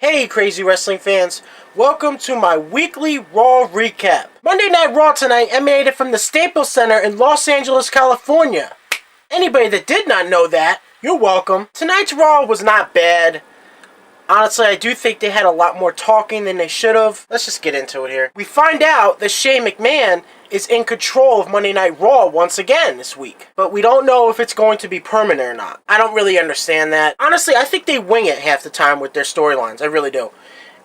Hey crazy wrestling fans, welcome to my weekly Raw recap. Monday Night Raw tonight emanated from the Staples Center in Los Angeles, California. Anybody that did not know that, you're welcome. Tonight's Raw was not bad. Honestly, I do think they had a lot more talking than they should have. Let's just get into it here. We find out that Shane McMahon is in control of Monday Night Raw once again this week. But we don't know if it's going to be permanent or not. I don't really understand that. Honestly, I think they wing it half the time with their storylines. I really do.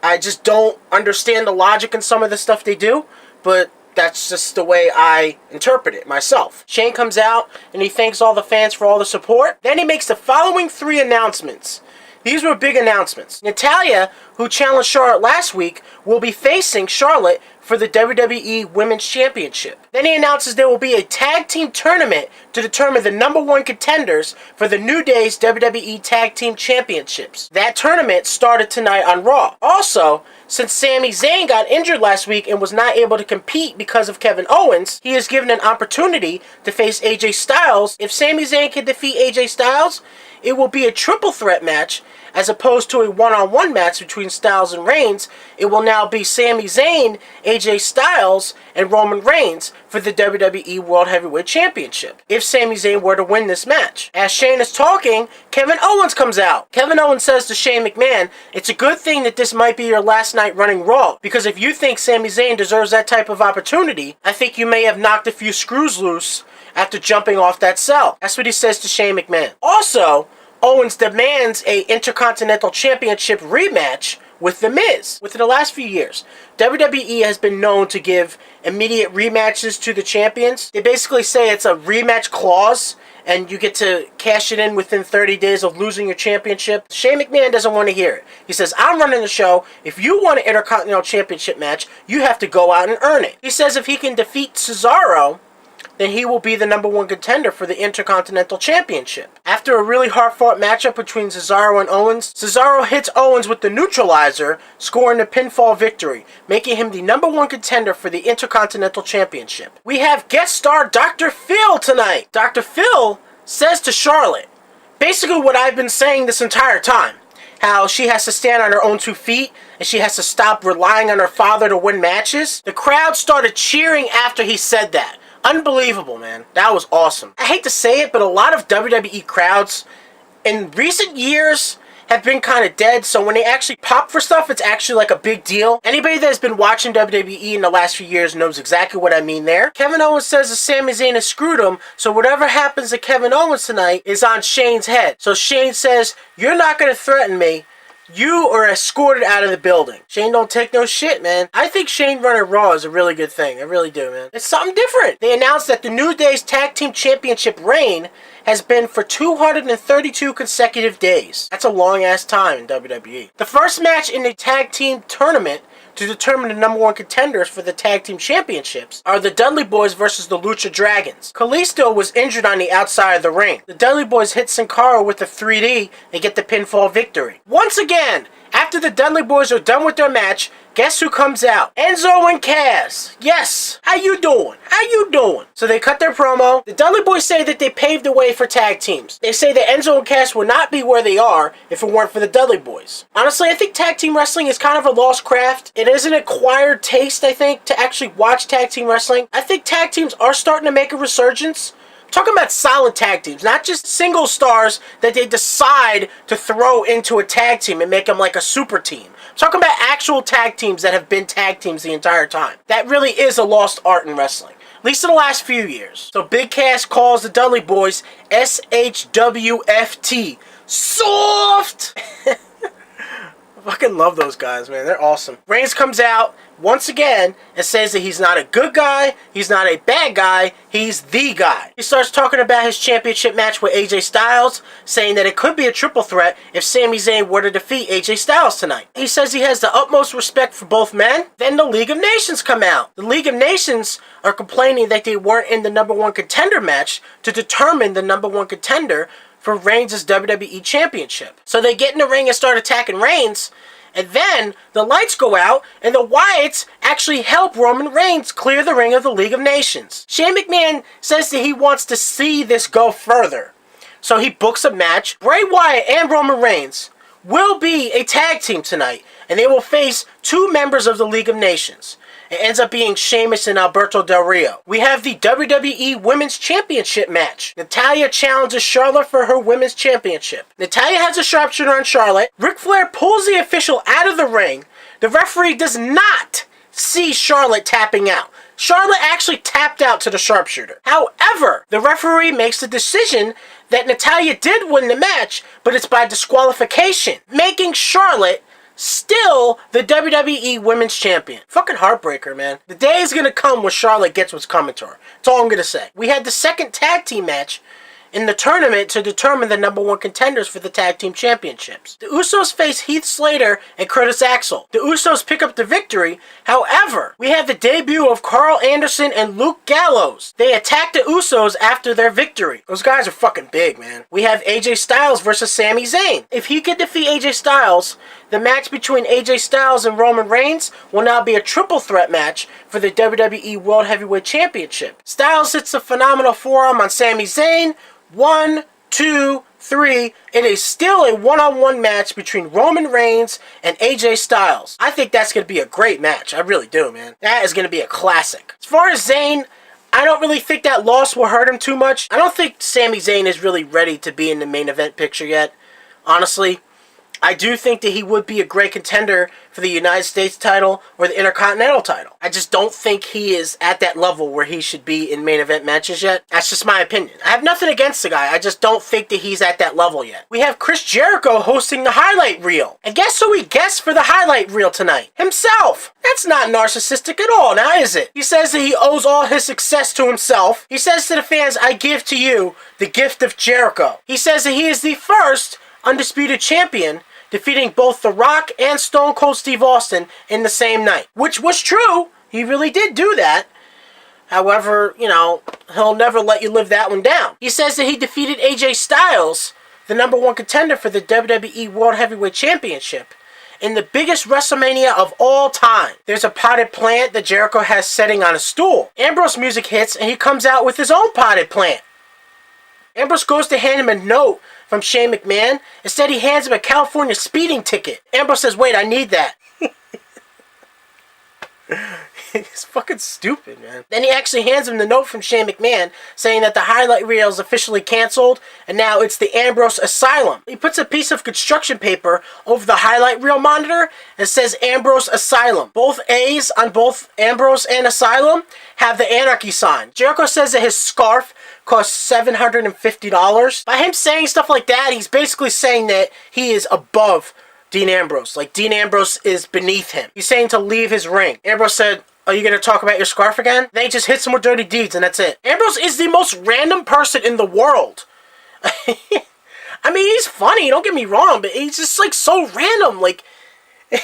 I just don't understand the logic in some of the stuff they do. But that's just the way I interpret it myself. Shane comes out and he thanks all the fans for all the support. Then he makes the following 3 announcements. These were big announcements. Natalya, who challenged Charlotte last week, will be facing Charlotte for the WWE Women's Championship. Then he announces there will be a tag team tournament to determine the #1 contenders for the New Day's WWE Tag Team Championships. That tournament started tonight on Raw. Also, since Sami Zayn got injured last week and was not able to compete because of Kevin Owens, he is given an opportunity to face AJ Styles. If Sami Zayn can defeat AJ Styles, it will be a triple threat match as opposed to a one-on-one match between Styles and Reigns. It will now be Sami Zayn, AJ Styles, and Roman Reigns for the WWE World Heavyweight Championship, if Sami Zayn were to win this match. As Shane is talking, Kevin Owens comes out. Kevin Owens says to Shane McMahon, "It's a good thing that this might be your last night running Raw, because if you think Sami Zayn deserves that type of opportunity, I think you may have knocked a few screws loose after jumping off that cell." That's what he says to Shane McMahon. Also, Owens demands a Intercontinental Championship rematch with The Miz. Within the last few years, WWE has been known to give immediate rematches to the champions. They basically say it's a rematch clause, and you get to cash it in within 30 days of losing your championship. Shane McMahon doesn't want to hear it. He says, "I'm running the show. If you want an Intercontinental Championship match, you have to go out and earn it." He says if he can defeat Cesaro, then he will be the #1 contender for the Intercontinental Championship. After a really hard-fought matchup between Cesaro and Owens, Cesaro hits Owens with the neutralizer, scoring the pinfall victory, making him the #1 contender for the Intercontinental Championship. We have guest star Dr. Phil tonight. Dr. Phil says to Charlotte basically what I've been saying this entire time. How she has to stand on her own 2 feet and she has to stop relying on her father to win matches. The crowd started cheering after he said that. Unbelievable, man. That was awesome. I hate to say it, but a lot of WWE crowds in recent years have been kind of dead, so when they actually pop for stuff, it's actually like a big deal. Anybody that's been watching WWE in the last few years knows exactly what I mean there. Kevin Owens says that Sami Zayn has screwed him, so whatever happens to Kevin Owens tonight is on Shane's head. So Shane says, "You're not going to threaten me. You are escorted out of the building." Shane don't take no shit, man. I think Shane running Raw is a really good thing. I really do, man. It's something different. They announced that the New Day's Tag Team Championship reign has been for 232 consecutive days. That's a long-ass time in WWE. The first match in the tag team tournament to determine the #1 contenders for the Tag Team Championships are the Dudley Boys versus the Lucha Dragons. Kalisto was injured on the outside of the ring. The Dudley Boys hit Sin Cara with a 3D and get the pinfall victory. Once again, after the Dudley Boys are done with their match, guess who comes out? Enzo and Cass. Yes. How you doing? How you doing? So they cut their promo. The Dudley Boys say that they paved the way for tag teams. They say that Enzo and Cass would not be where they are if it weren't for the Dudley Boys. Honestly, I think tag team wrestling is kind of a lost craft. It is an acquired taste, I think, to actually watch tag team wrestling. I think tag teams are starting to make a resurgence. I'm talking about solid tag teams, not just single stars that they decide to throw into a tag team and make them like a super team. I'm talking about actual tag teams that have been tag teams the entire time. That really is a lost art in wrestling, at least in the last few years. So Big Cass calls the Dudley Boys SHWFT. Soft! I fucking love those guys, man. They're awesome. Reigns comes out once again and says that he's not a good guy, he's not a bad guy, he's the guy. He starts talking about his championship match with AJ Styles, saying that it could be a triple threat if Sami Zayn were to defeat AJ Styles tonight. He says he has the utmost respect for both men. Then the League of Nations come out. The League of Nations are complaining that they weren't in the #1 contender match to determine the #1 contender for Reigns' WWE Championship. So they get in the ring and start attacking Reigns, and then the lights go out, and the Wyatts actually help Roman Reigns clear the ring of the League of Nations. Shane McMahon says that he wants to see this go further. So he books a match. Bray Wyatt and Roman Reigns will be a tag team tonight, and they will face two members of the League of Nations. It ends up being Sheamus and Alberto Del Rio. We have the WWE Women's Championship match. Natalya challenges Charlotte for her Women's Championship. Natalya has a sharpshooter on Charlotte. Ric Flair pulls the official out of the ring. The referee does not see Charlotte tapping out. Charlotte actually tapped out to the sharpshooter. However, the referee makes the decision that Natalya did win the match, but it's by disqualification, making Charlotte still the WWE Women's Champion. Fucking heartbreaker, man. The day is gonna come when Charlotte gets what's coming to her. That's all I'm gonna say. We had the second tag team match in the tournament to determine the number one contenders for the tag team championships. The Usos face Heath Slater and Curtis Axel. The Usos pick up the victory. However, we have the debut of Carl Anderson and Luke Gallows. They attack the Usos after their victory. Those guys are fucking big, man. We have AJ Styles versus Sami Zayn. If he could defeat AJ Styles, the match between AJ Styles and Roman Reigns will now be a triple threat match for the WWE World Heavyweight Championship. Styles hits a phenomenal forearm on Sami Zayn. 1, 2, 3. It is still a one-on-one match between Roman Reigns and AJ Styles. I think that's going to be a great match. I really do, man. That is going to be a classic. As far as Zayn, I don't really think that loss will hurt him too much. I don't think Sami Zayn is really ready to be in the main event picture yet. Honestly, I do think that he would be a great contender for the United States title or the Intercontinental title. I just don't think he is at that level where he should be in main event matches yet. That's just my opinion. I have nothing against the guy. I just don't think that he's at that level yet. We have Chris Jericho hosting the highlight reel. And guess who he guessed for the highlight reel tonight? Himself. That's not narcissistic at all, now is it? He says that he owes all his success to himself. He says to the fans, I give to you the gift of Jericho. He says that he is the first undisputed champion, defeating both The Rock and Stone Cold Steve Austin in the same night. Which was true. He really did do that. However, you know, he'll never let you live that one down. He says that he defeated AJ Styles, the number one contender for the WWE World Heavyweight Championship, in the biggest WrestleMania of all time. There's a potted plant that Jericho has setting on a stool. Ambrose music hits and he comes out with his own potted plant. Ambrose goes to hand him a note from Shane McMahon. Instead, he hands him a California speeding ticket. Ambrose says, wait, I need that. It's fucking stupid, man. Then he actually hands him the note from Shane McMahon saying that the highlight reel is officially canceled and now it's the Ambrose Asylum. He puts a piece of construction paper over the highlight reel monitor and says Ambrose Asylum. Both A's on both Ambrose and Asylum have the anarchy sign. Jericho says that his scarf costs $750. By him saying stuff like that, he's basically saying that he is above Dean Ambrose. Like, Dean Ambrose is beneath him. He's saying to leave his ring. Ambrose said, are you going to talk about your scarf again? Then he just hits him with dirty deeds, and that's it. Ambrose is the most random person in the world. I mean, he's funny, don't get me wrong, but he's just, like, so random. Like,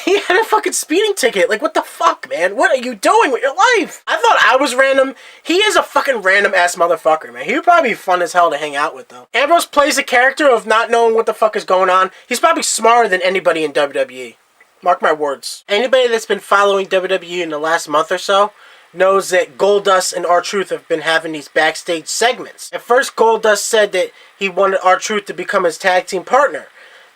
he had a fucking speeding ticket. Like, what the fuck, man? What are you doing with your life? I thought I was random. He is a fucking random-ass motherfucker, man. He would probably be fun as hell to hang out with, though. Ambrose plays the character of not knowing what the fuck is going on. He's probably smarter than anybody in WWE. Mark my words. Anybody that's been following WWE in the last month or so knows that Goldust and R-Truth have been having these backstage segments. At first, Goldust said that he wanted R-Truth to become his tag team partner.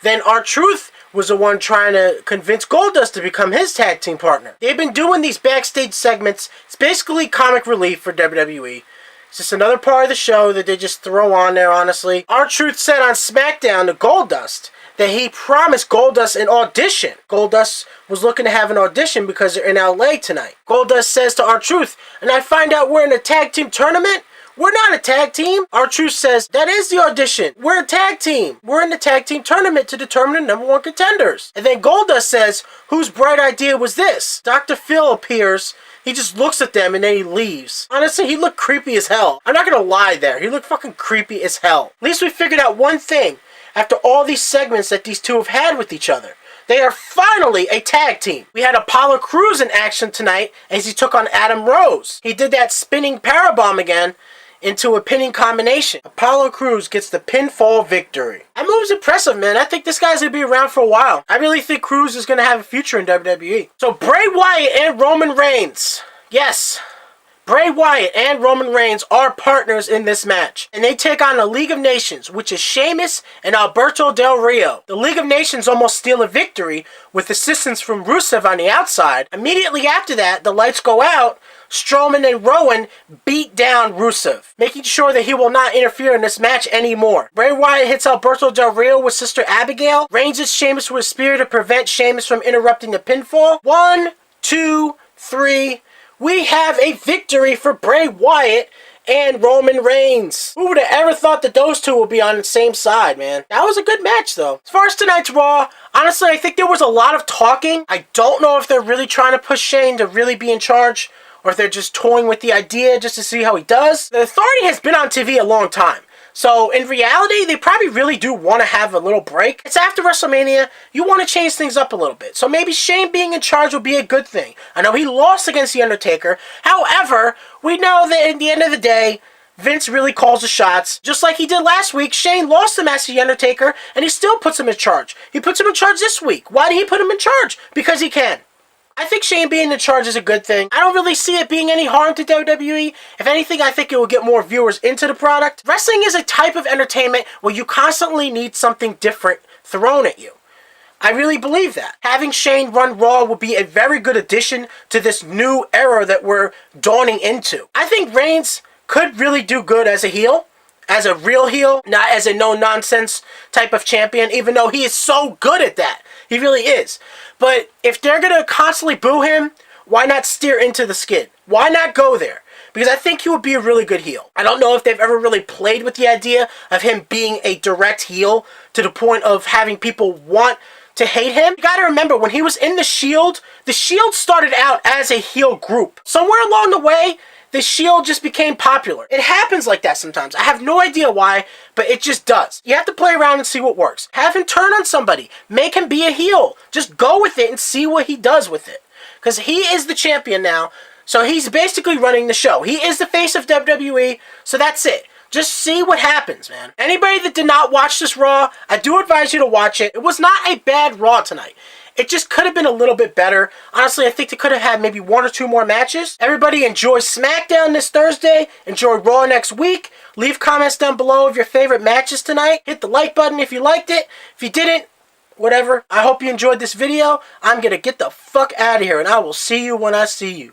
Then R-Truth was the one trying to convince Goldust to become his tag team partner. They've been doing these backstage segments. It's basically comic relief for WWE. It's just another part of the show that they just throw on there, honestly. R-Truth said on SmackDown to Goldust that he promised Goldust an audition. Goldust was looking to have an audition because they're in LA tonight. Goldust says to R-Truth, and I find out we're in a tag team tournament? We're not a tag team. R-Truth says, that is the audition. We're a tag team. We're in the tag team tournament to determine the number one contenders. And then Goldust says, whose bright idea was this? Dr. Phil appears. He just looks at them and then he leaves. Honestly, he looked creepy as hell. I'm not gonna lie there. He looked fucking creepy as hell. At least we figured out one thing after all these segments that these two have had with each other. They are finally a tag team. We had Apollo Crews in action tonight as he took on Adam Rose. He did that spinning powerbomb again into a pinning combination. Apollo Crews gets the pinfall victory. That move's impressive, man. I think this guy's going to be around for a while. I really think Crews is going to have a future in WWE. So Bray Wyatt and Roman Reigns. Yes, Bray Wyatt and Roman Reigns are partners in this match, and they take on the League of Nations, which is Sheamus and Alberto Del Rio. The League of Nations almost steal a victory with assistance from Rusev on the outside. Immediately after that, the lights go out. Strowman and Rowan beat down Rusev, making sure that he will not interfere in this match anymore. Bray Wyatt hits Alberto Del Rio with Sister Abigail. Reigns hits Sheamus with a spear to prevent Sheamus from interrupting the pinfall. 1, 2, 3. We have a victory for Bray Wyatt and Roman Reigns. Who would have ever thought that those two would be on the same side, man? That was a good match, though. As far as tonight's Raw, honestly, I think there was a lot of talking. I don't know if they're really trying to push Shane to really be in charge, or if they're just toying with the idea just to see how he does. The Authority has been on TV a long time. So, in reality, they probably really do want to have a little break. It's after WrestleMania. You want to change things up a little bit. So maybe Shane being in charge will be a good thing. I know he lost against The Undertaker. However, we know that at the end of the day, Vince really calls the shots. Just like he did last week, Shane lost the match to The Undertaker, and he still puts him in charge. He puts him in charge this week. Why did he put him in charge? Because he can. I think Shane being in charge is a good thing. I don't really see it being any harm to WWE. If anything, I think it will get more viewers into the product. Wrestling is a type of entertainment where you constantly need something different thrown at you. I really believe that. Having Shane run Raw will be a very good addition to this new era that we're dawning into. I think Reigns could really do good as a heel. As a real heel, not as a no-nonsense type of champion, even though he is so good at that. He really is. But if they're going to constantly boo him, why not steer into the skid? Why not go there? Because I think he would be a really good heel. I don't know if they've ever really played with the idea of him being a direct heel to the point of having people want to hate him. You gotta remember, when he was in the Shield started out as a heel group. Somewhere along the way, the Shield just became popular. It happens like that sometimes. I have no idea why, but it just does. You have to play around and see what works. Have him turn on somebody. Make him be a heel. Just go with it and see what he does with it. Because he is the champion now, so he's basically running the show. He is the face of WWE, so that's it. Just see what happens, man. Anybody that did not watch this Raw, I do advise you to watch it. It was not a bad Raw tonight. It just could have been a little bit better. Honestly, I think they could have had maybe 1 or 2 more matches. Everybody enjoy SmackDown this Thursday. Enjoy Raw next week. Leave comments down below of your favorite matches tonight. Hit the like button if you liked it. If you didn't, whatever. I hope you enjoyed this video. I'm going to get the fuck out of here, and I will see you when I see you.